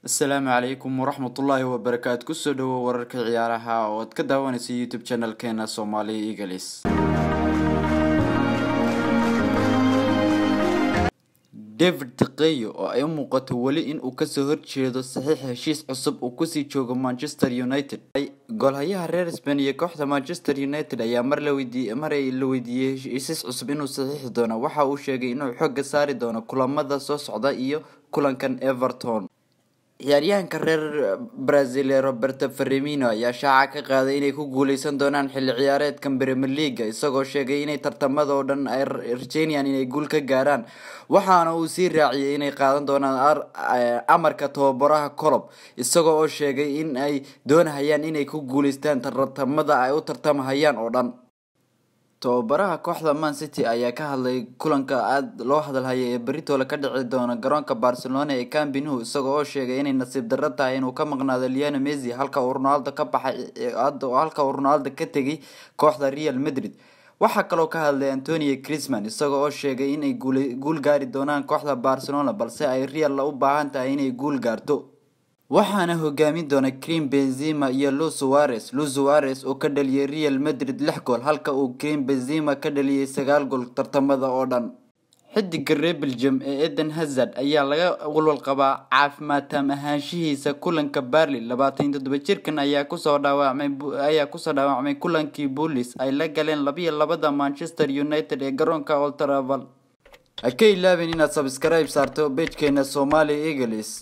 السلام عليكم ورحمة الله وبركاته. كسودو wararka ciyaaraha oo aad ka daawanayso YouTube channel-keena Somali Eagles. David Taqeyo oo ay muuqato wali in uu ka soo horjeedo saxiix heshiis cusub oo ku sii joogo Manchester United. Goolhayaha reer Spain iyo kooxda Manchester United ayaa mar la weydiiyay heshiis cusub inuu saxiix doono. Waxa uu sheegay inuu xooga saari doono kulamada soo socda iyo kulankan Everton. ciyaaryahanka reer Brazil Roberto Firmino ayaa shaaca ka qaaday inay ku guuleysan doonaan xilli ciyaareedkan Premier League isagoo sheegay inay tartamada oo dhan ay rajeynayaan inay guul ka gaaraan waxaana uu sii raaciyay inay qaadan doonaan amarka tababaraha Klopp isagoo oo sheegay in ay doonayaan inay ku guuleystaan tartamada ay u tartamayaan oo dhan. tababaraha kooxda Man City ayaa ka hadlay kulanka aad loo hadalhayay ee Britol ka dhici doona garoonka Barcelona ee Camp Nou isagoo oo sheegay inay nasiib darro tahay inuu ka maqnaado Lionel Messi halka uu Ronaldo ka tagay kooxda Real Madrid. waxa kaloo ka hadlay Antonio Griezmann isagoo oo sheegay inay guul gaari doonaan kooxda Barcelona balse ay Real u baahan tahay inay guul gaarto. waxaana hogaamin doona Karim Benzema iyo Luis Suarez oo ka dhaliyay Real Madrid 6 gool halka uu Karim Benzema ka dhaliyay 9 gool tartamada oo dhan. xidiga reer Belgium ee Eden Hazard ayaa laga walwal qabaa caafimaad ahaanshihiisa kulanka Burnley 27 jirkan ayaa ku soo dhaawacmay kulankii Bulls ay la galeen 2-2 Manchester United ee garoonka Old Trafford. ha ka ilaawin inaad subscribe saarto page-keena Somali Eagles.